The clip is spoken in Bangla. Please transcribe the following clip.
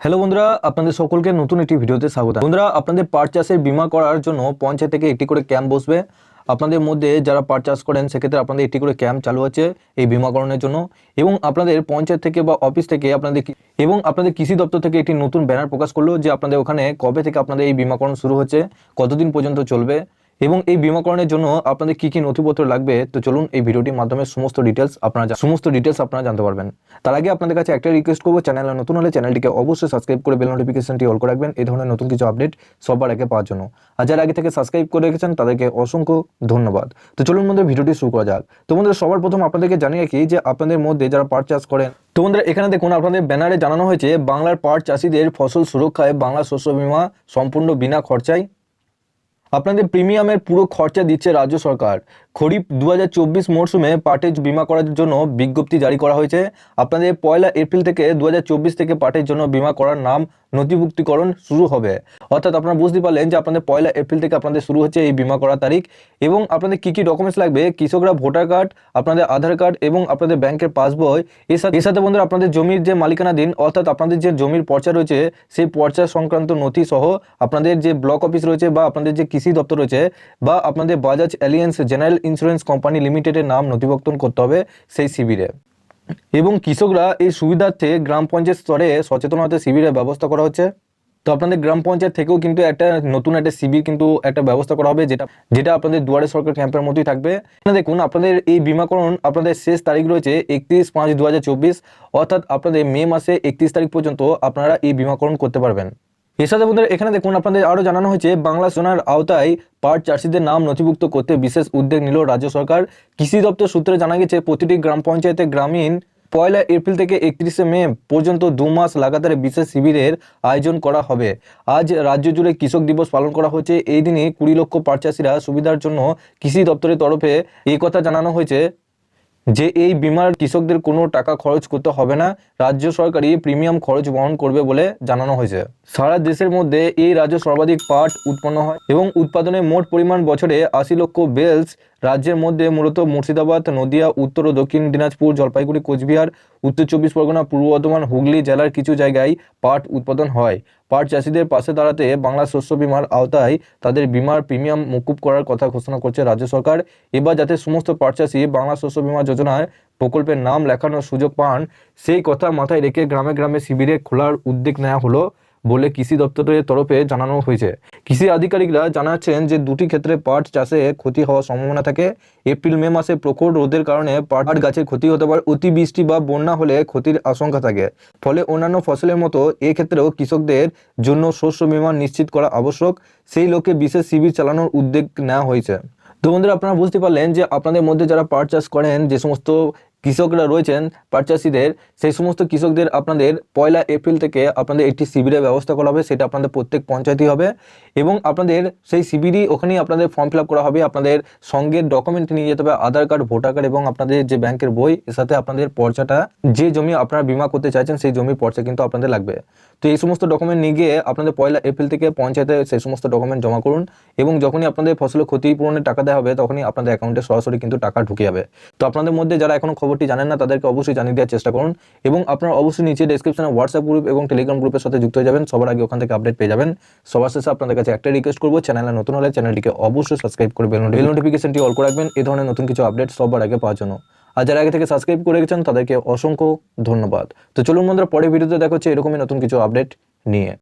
হ্যালো বন্ধুরা, আপনাদের সকলকে নতুন একটি ভিডিওতে স্বাগত। বন্ধুরা, আপনাদের পাট চাষের বীমা করার জন্য পঞ্চায়েত থেকে একটি করে ক্যাম্প বসবে। আপনাদের মধ্যে যারা পাট চাষ করেন সেক্ষেত্রে আপনাদের একটি করে ক্যাম্প চালু আছে এই বীমাকরণের জন্য। এবং আপনাদের পঞ্চায়েত থেকে বা অফিস থেকে আপনাদের কৃষি দপ্তর থেকে একটি নতুন ব্যানার প্রকাশ করলো যে আপনাদের ওখানে কবে থেকে আপনাদের এই বীমাকরণ শুরু হচ্ছে, কতদিন পর্যন্ত চলবে এবং এই বীমাকরণের জন্য আপনাদের কি কি নথিপত্র লাগবে। তো চলুন এই ভিডিওটির মাধ্যমে সমস্ত ডিটেলস আপনারা জানতে পারবেন। তার আগে আপনাদের কাছে একটা রিকোয়েস্ট করবো, চ্যানেলে নতুন হলে চ্যানেলটিকে অবশ্যই সাবস্ক্রাইব করে বেল নোটিফিকেশনটি অল করে রাখবেন এই ধরনের নতুন কিছু আপডেট সবার আগে পাওয়ার জন্য। আর যারা আগে থেকে সাবস্ক্রাইব করে রেখেছেন তাদেরকে অসংখ্য ধন্যবাদ। তো চলুন বন্ধুরা, ভিডিওটি শুরু করা যাক। তো বন্ধুরা, সবার প্রথম আপনাদেরকে জানিয়ে রাখি যে আপনাদের মধ্যে যারা পাট চাষ করেন, তো বন্ধুরা এখানে দেখুন আপনাদের ব্যানারে জানানো হয়েছে বাংলার পাট চাষিদের ফসল সুরক্ষায় বাংলা শস্য বীমা সম্পূর্ণ বিনা খরচায়। আপনাদের প্রিমিয়ামের পুরো খরচা দিচ্ছে রাজ্য সরকার। খরিফ 2024 মরশুমে পাটের বীমা করার জন্য বিজ্ঞপ্তি জারি করা হয়েছে। আপনাদের 1 এপ্রিল থেকে 2024 থেকে পাটের জন্য বীমা করার নাম নথিভুক্তিকরণ শুরু হবে। অর্থাৎ আপনারা বুঝতে পারলেন যে আপনাদের 1 এপ্রিল থেকে আপনাদের শুরু হচ্ছে এই বীমা করার তারিখ। এবং আপনাদের কি কি ডকুমেন্টস লাগবে, কৃষকরা ভোটার কার্ড, আপনাদের আধার কার্ড এবং আপনাদের ব্যাংকের পাসবই, এর সাথে বন্ধুরা আপনাদের জমির যে মালিকানাধীন অর্থাৎ আপনাদের যে জমির পর্চা রয়েছে সেই পর্চা সংক্রান্ত নথি সহ আপনাদের যে ব্লক অফিস রয়েছে বা আপনাদের যে কৃষি দপ্তর রয়েছে বা আপনাদের Bajaj alliance general insurance company লিমিটেডের নাম নথিভুক্ত করতে হবে সেই শিবিরে। এবং কৃষকরা এই সুবিধার্থে গ্রাম পঞ্চায়েত স্তরে সচেতনতা শিবিরের ব্যবস্থা করা হচ্ছে। তো আপনাদের গ্রাম পঞ্চায়েত থেকেও কিন্তু নতুন একটা শিবির কিন্তু একটা ব্যবস্থা করা হবে, যেটা আপনাদের দুয়ারে সরকার ক্যাম্পের মতোই থাকবে। দেখুন আপনাদের এই বীমাকরণ আপনাদের শেষ তারিখ রয়েছে 31/5/2024, অর্থাৎ আপনাদের মে মাসে 31 তারিখ পর্যন্ত আপনারা এই বীমাকরণ করতে পারবেন। এর সাথে বন্ধুরা এখানে দেখুন আপনাদের আরও জানানো হয়েছে বাংলা সোনার আওতায় পাট চাষিদের নাম নথিভুক্ত করতে বিশেষ উদ্যোগ নিল রাজ্য সরকার। কৃষি দপ্তর সূত্রে জানা গেছে প্রতিটি গ্রাম পঞ্চায়েতে গ্রামীণ 1 এপ্রিল থেকে 31 মে পর্যন্ত 2 মাস লাগাতার বিশেষ শিবিরের আয়োজন করা হবে। আজ রাজ্য জুড়ে কৃষক দিবস পালন করা হচ্ছে। এই দিনে 20 লক্ষ পাট চাষিরা সুবিধার জন্য কৃষি দপ্তরের তরফে এই কথা জানানো হয়েছে যে এই বীমার কৃষকদের কোনো টাকা খরচ করতে হবে না, রাজ্য সরকারই প্রিমিয়াম খরচ বহন করবে বলে জানানো হয়েছে। সারা দেশের মধ্যে এই রাজ্যে সর্বাধিক পাট উৎপন্ন হয় এবং উৎপাদনের মোট পরিমাণ বছরে 80 লক্ষ বেলস। রাজ্যের মধ্যে মূলত মুর্শিদাবাদ, নদিয়া, উত্তর ও দক্ষিণ দিনাজপুর, জলপাইগুড়ি, কোচবিহার, উত্তর 24 পরগনা, পূর্ব বর্ধমান, হুগলি জেলার কিছু জায়গায় পাট উৎপাদন হয়। পাট চাষিদের পাশে দাঁড়াতে বাংলা শস্য বীমার আওতায় তাদের বীমার প্রিমিয়াম মকুব করার কথা ঘোষণা করছে রাজ্য সরকার। এবার যাতে সমস্ত পাট চাষি বাংলা শস্য বীমা যোজনায় প্রকল্পের নাম লেখানোর সুযোগ পান সেই কথা মাথায় রেখে গ্রামে গ্রামে শিবিরে খোলার উদ্যোগ নেওয়া হলো বলে কৃষি দপ্তরের তরফে জানানো হয়েছে। কৃষি আধিকারিকরা জানাচ্ছেন যে দুটি ক্ষেত্রে পাট চাষে ক্ষতি হওয়ার সম্ভাবনা থাকে। এপ্রিল মে মাসে প্রখর রোদের কারণে পাট গাছের ক্ষতি হতে পারে, অতিবৃষ্টি বা বন্যা হলে ক্ষতির আশঙ্কা থাকে। ফলে অন্যান্য ফসলের মতো এক্ষেত্রেও কৃষকদের জন্য শস্য বীমা নিশ্চিত করা আবশ্যক। সেই লক্ষ্যে বিশেষ শিবির চালানোর উদ্যোগ নেওয়া হয়েছে। তো বন্ধুরা আপনারা বুঝতে পারলেন যে আপনাদের মধ্যে যারা পাট চাষ করেন, যে সমস্ত কৃষকরা রয়েছেন পাট চাষিদের, সেই সমস্ত কৃষকদের আপনাদের 1 এপ্রিল থেকে আপনাদের একটি শিবিরের ব্যবস্থা করা হবে। সেটা আপনাদের প্রত্যেক পঞ্চায়েতই হবে এবং আপনাদের সেই শিবিরই ওখানেই আপনাদের ফর্ম ফিল আপ করা হবে। আপনাদের সঙ্গে ডকুমেন্ট নিয়ে যেতে হবে, আধার কার্ড, ভোটার কার্ড এবং আপনাদের যে ব্যাংকের বই, এর সাথে আপনাদের পর্চাটা, যে জমি আপনারা বীমা করতে চাইছেন সেই জমির পর্চা কিন্তু আপনাদের লাগবে। তো এই সমস্ত ডকুমেন্ট নিয়ে গিয়ে আপনাদের 1 এপ্রিল থেকে পঞ্চায়েতে সেই সমস্ত ডকুমেন্ট জমা করুন এবং যখনই আপনাদের ফসলের ক্ষতিপূরণের টাকা দেওয়া হবে তখনই আপনাদের অ্যাকাউন্টে সরাসরি কিন্তু টাকা ঢুকে যাবে। তো আপনাদের মধ্যে যারা এখনো খবরটি জানেন না তাদেরকে অবশ্যই জানিয়ে দেওয়ার চেষ্টা করুন এবং আপনারা অবশ্যই নিচে ডেসক্রিপশনে হোয়াটসঅ্যাপ গ্রুপ এবং টেলিগ্রাম গ্রুপের সাথে যুক্ত হয়ে যাবেন। সবার আগে ওখান থেকে আপডেট পেয়ে যাবেন। সবার শেষে আপনাদের কাছে একটা রিকোয়েস্ট করবো, চ্যানেলে নতুন হলে চ্যানেলটিকে অবশ্যই সাবস্ক্রাইব করে বেল নোটিফিকেশনটি অল করে রাখবেন এই ধরনের নতুন কিছু আপডেট সবার আগে পাওয়ার জন্য। আর যারা আগে থেকে সাবস্ক্রাইব করে রেখেছেন তাদেরকে অসংখ্য ধন্যবাদ। তো চলুন বন্ধুরা, পরের ভিডিওতে দেখা হচ্ছে এরকমই নতুন কিছু আপডেট নিয়ে।